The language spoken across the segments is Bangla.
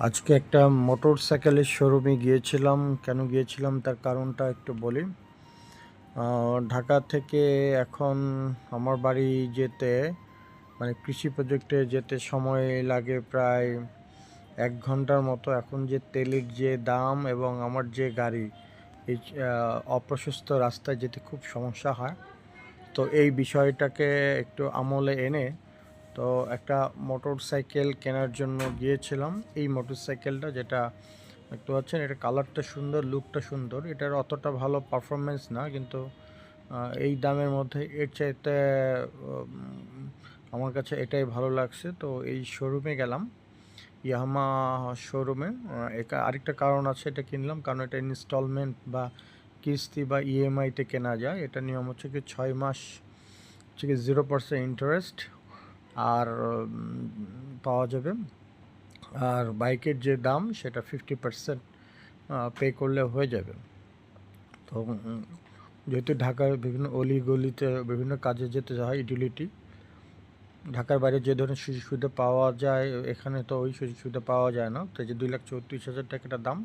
আজকে একটা মোটরসাইকেলের শোরুমে গিয়েছিলাম। কেন গিয়েছিলাম তার কারণটা একটু বলি। ঢাকা থেকে এখন আমার বাড়ি যেতে মানে কৃষি প্রজেক্টে যেতে সময় লাগে প্রায় 1 ঘন্টার মতো। এখন যে তেলের যে দাম এবং আমার যে গাড়ি, এই অপ্রশস্ত রাস্তায় যেতে খুব সমস্যা হয়। তো এই বিষয়টাকে একটু আমলে এনে তো একটা মোটরসাইকেল কেনার জন্য গিয়েছিলাম। এই মোটরসাইকেলটা যেটা দেখতে পাচ্ছেন, এটা কালারটা সুন্দর, লুকটা সুন্দর। এটার অতটা ভালো পারফরমেন্স না, কিন্তু এই দামের মধ্যে এর চাইতে আমার কাছে এটাই ভালো লাগছে। তো এই শোরুমে গেলাম, ইয়ামাহা শোরুমে। এটা আরেকটা কারণ আছে এটা কিনলাম, কারণ এটা ইনস্টলমেন্ট বা কিস্তি বা ইএমআইতে কেনা যায়। এটা নিয়ম হচ্ছে কি 6 মাস হচ্ছে কি 0% ইন্টারেস্ট আর পাওয়া যাবে। আর বাইকের যে দাম সেটা 50% পে করলে হয়ে যাবে। তো যেহেতু ঢাকার বিভিন্ন অলি গলিতে বিভিন্ন কাজে যেতে হয়, ইউটিলিটি, ঢাকার বাইরে যে ধরনের সুযোগ সুবিধা পাওয়া যায় এখানে তো ওই সুযোগ সুবিধা পাওয়া যায় না। তো যে 2,34,000 টাকাটা দাম,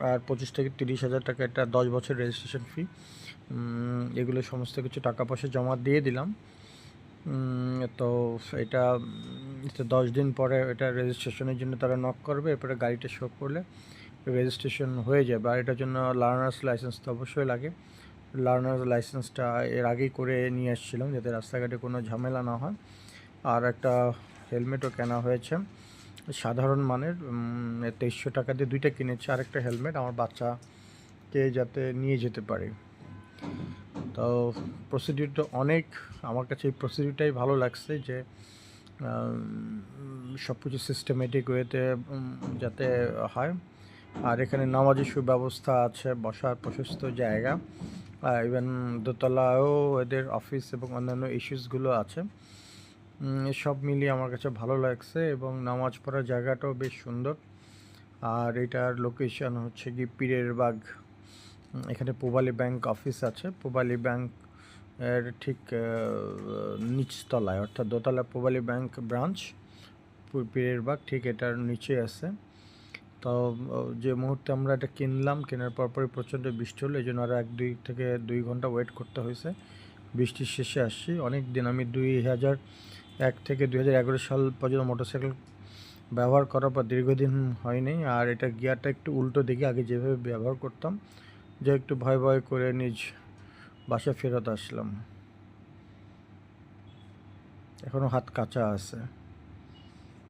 আর 25 থেকে 30 হাজার টাকা এটা 10 বছর রেজিস্ট্রেশন ফি। এগুলো সমস্ত কিছু টাকা পয়সা জমা দিয়ে দিলাম। তো এটা 10 দিন পরে এটা রেজিস্ট্রেশনের জন্য তারা নক করবে, এরপরে গাড়িটা শো করলে রেজিস্ট্রেশন হয়ে যাবে। আর এটার জন্য লার্নার্স লাইসেন্স তো অবশ্যই লাগে। লার্নার্স লাইসেন্সটা এর আগেই করে নিয়ে আসছিলাম যাতে রাস্তাঘাটে কোনো ঝামেলা না হয়। আর একটা হেলমেটও কেনা হয়েছে সাধারণ মানের, 2300 টাকা দিয়ে দুইটা কিনেছি। আরেকটা হেলমেট আমার বাচ্চাকে যাতে নিয়ে যেতে পারি। তো প্রসিডিউরটা অনেক, আমার কাছে এই প্রসিডিউরটাই ভালো লাগছে যে সব কিছু সিস্টেমেটিক ওয়েতে যাতে হয়। আর এখানে নামাজের সুব্যবস্থা আছে, বসার প্রশস্ত জায়গা, ইভেন দোতলায়ও এদের অফিস এবং অন্যান্য ইস্যুসগুলো আছে। সব মিলিয়ে আমার কাছে ভালো লাগছে এবং নামাজ পড়ার জায়গাটাও বেশ সুন্দর। আর এটার লোকেশন হচ্ছে কি পীরের বাগ। এখানে পূবালী ব্যাংক অফিস আছে। পূবালী ব্যাংক এর ঠিক নিচতলায়, অর্থাৎ দোতলা পূবালী ব্যাংক ব্রাঞ্চ, পীরের বাগ ঠিক এটার নিচে আছে। তো যে মুহূর্তে আমরা এটা কিনলাম, কেনার পরপরই প্রচণ্ড বৃষ্টি হলো, এই জন্য আরও 1-2 থেকে 2 ঘন্টা ওয়েট করতে হয়েছে। বৃষ্টির শেষে আসছি। অনেক দিন, আমি 2001 থেকে 2011 সাল পর্যন্ত মোটরসাইকেল ব্যবহার করার পর দীর্ঘদিন হয়নি। আর এটা গিয়ারটা একটু উল্টো দিকে, আগে যেভাবে ব্যবহার করতাম, যে একটু ভয় ভয় করে নিজ বাসায় ফেরত আসলাম। এখনও হাত কাঁচা আছে।